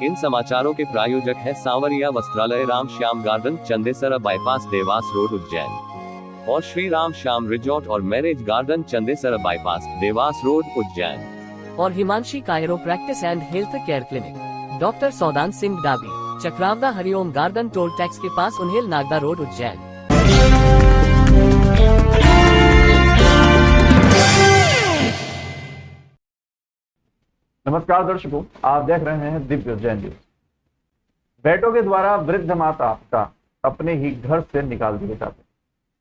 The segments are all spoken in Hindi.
इन समाचारों के प्रायोजक है Sanwariya Vastralaya, Ram Shyam garden, Chandesara bypass, Dewas road, Ujjain, और श्री राम श्याम रिजॉर्ट और marriage garden, Chandesara bypass, Dewas road, Ujjain, और Himanshi chiropractic and health care clinic, doctor Saudan Singh Dabi, Chakrawada Hariom garden, toll tax के पास, उन्हेल, नागदा रोड, उज्जैन। नमस्कार दर्शकों, आप देख रहे हैं दिव्य उज्जैन न्यूज। बेटों के द्वारा वृद्ध माता पिता अपने ही घर से निकाल दिए जाते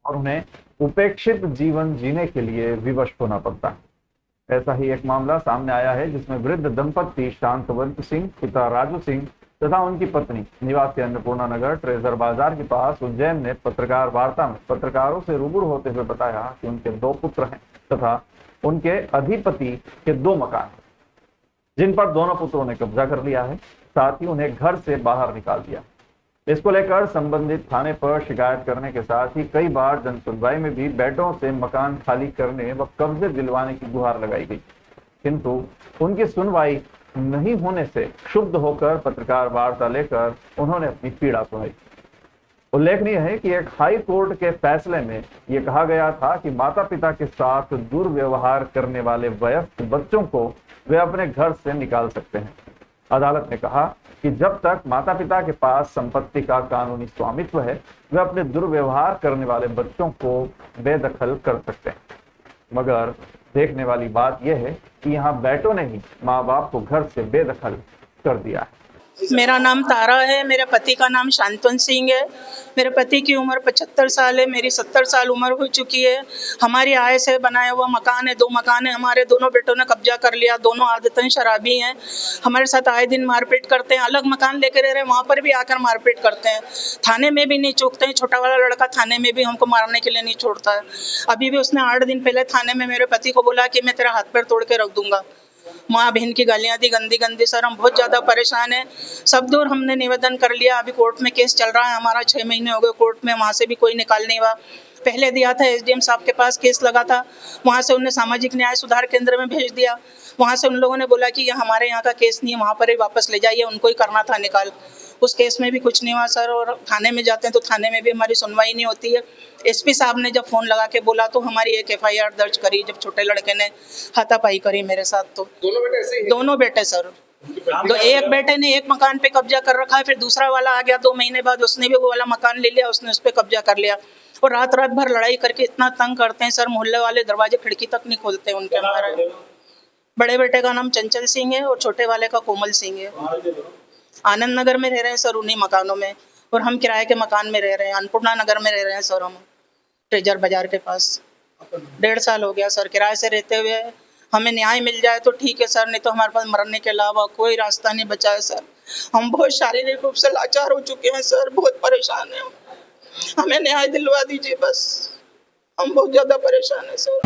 और उन्हें उपेक्षित जीवन जीने के लिए विवश होना पड़ता है। ऐसा ही एक मामला सामने आया है जिसमें वृद्ध दंपत्ति शांतवंत सिंह, पिता राजू सिंह तथा उनकी पत्नी निवासी अन्नपूर्णा नगर ट्रेजर बाजार के पास उज्जैन ने पत्रकार वार्ता में पत्रकारों से रूबरू होते हुए बताया कि उनके 2 पुत्र हैं तथा उनके अधिपति के 2 मकान हैं, जिन पर दोनों पुत्रों ने कब्जा कर लिया है। साथ ही उन्हें घर से बाहर निकाल दिया। इसको लेकर संबंधित थाने पर शिकायत करने के साथ ही कई बार जन सुनवाई में भी बेटों से मकान खाली करने व कब्जे दिलवाने की गुहार लगाई गई, किंतु उनकी सुनवाई नहीं होने से क्षुब्ध होकर पत्रकार वार्ता लेकर उन्होंने अपनी पीड़ा सुनाई। उल्लेखनीय है कि एक हाई कोर्ट के फैसले में यह कहा गया था कि माता पिता के साथ दुर्व्यवहार करने वाले वयस्क बच्चों को वे अपने घर से निकाल सकते हैं। अदालत ने कहा कि जब तक माता पिता के पास संपत्ति का कानूनी स्वामित्व है, वे अपने दुर्व्यवहार करने वाले बच्चों को बेदखल कर सकते हैं। मगर देखने वाली बात यह है कि यहाँ बेटों ने ही माँ बाप को घर से बेदखल कर दिया है। मेरा नाम तारा है, मेरे पति का नाम शांतवंत सिंह है। मेरे पति की उम्र 75 साल है, मेरी 70 साल उम्र हो चुकी है। हमारी आय से बनाया हुआ मकान है, 2 मकान है। हमारे दोनों बेटों ने कब्जा कर लिया। दोनों आदतन शराबी हैं, हमारे साथ आए दिन मारपीट करते हैं। अलग मकान लेकर रह रहे हैं, वहाँ पर भी आकर मारपीट करते हैं। थाने में भी नहीं चूकते हैं। छोटा वाला लड़का थाने में भी हमको मारने के लिए नहीं छोड़ता है। अभी भी उसने 8 दिन पहले थाने में मेरे पति को बोला कि मैं तेरा हाथ पैर तोड़ के रख दूंगा। माँ बहन की गालियाँ दी, गंदी गंदी। सर हम बहुत ज़्यादा परेशान हैं। सब दूर हमने निवेदन कर लिया। अभी कोर्ट में केस चल रहा है हमारा, 6 महीने हो गए कोर्ट में, वहाँ से भी कोई निकाल नहीं हुआ। पहले दिया था एसडीएम साहब के पास, केस लगा था, वहाँ से उन्हें सामाजिक न्याय सुधार केंद्र में भेज दिया। वहाँ से उन लोगों ने बोला कि ये हमारे यहाँ का केस नहीं है, वहाँ पर ही वापस ले जाइए, उनको ही करना था निकाल। उस केस में भी कुछ नहीं हुआ सर। और थाने में जाते हैं तो थाने में भी हमारी सुनवाई नहीं होती है। एसपी साहब ने जब फ़ोन लगा के बोला तो हमारी एक FIR दर्ज करी, जब छोटे लड़के ने हाथापाई करी मेरे साथ। तो दोनों बेटे सर, तो एक बेटे ने एक मकान पे कब्जा कर रखा है, फिर दूसरा वाला आ गया 2 महीने बाद, उसने भी वो वाला मकान ले लिया, उसने उस पर कब्जा कर लिया। और रात रात भर लड़ाई करके इतना तंग करते हैं सर, मोहल्ले वाले दरवाजे खिड़की तक नहीं खोलते उनके। हमारे बड़े बेटे का नाम चंचल सिंह है और छोटे वाले का कोमल सिंह है। आनंद नगर में रह रहे हैं सर, उन्हीं मकानों में, और हम किराए के मकान में रह रहे हैं। अन्नपूर्णा नगर में रह रहे हैं सर, हम ट्रेजर बाजार के पास। 1.5 साल हो गया सर किराए से रहते हुए। हमें न्याय मिल जाए तो ठीक है सर, नहीं तो हमारे पास मरने के अलावा कोई रास्ता नहीं बचा है सर। हम बहुत शारीरिक रूप से लाचार हो चुके हैं सर, बहुत परेशान हैं। हमें न्याय दिलवा दीजिए बस, हम बहुत ज़्यादा परेशान हैं सर।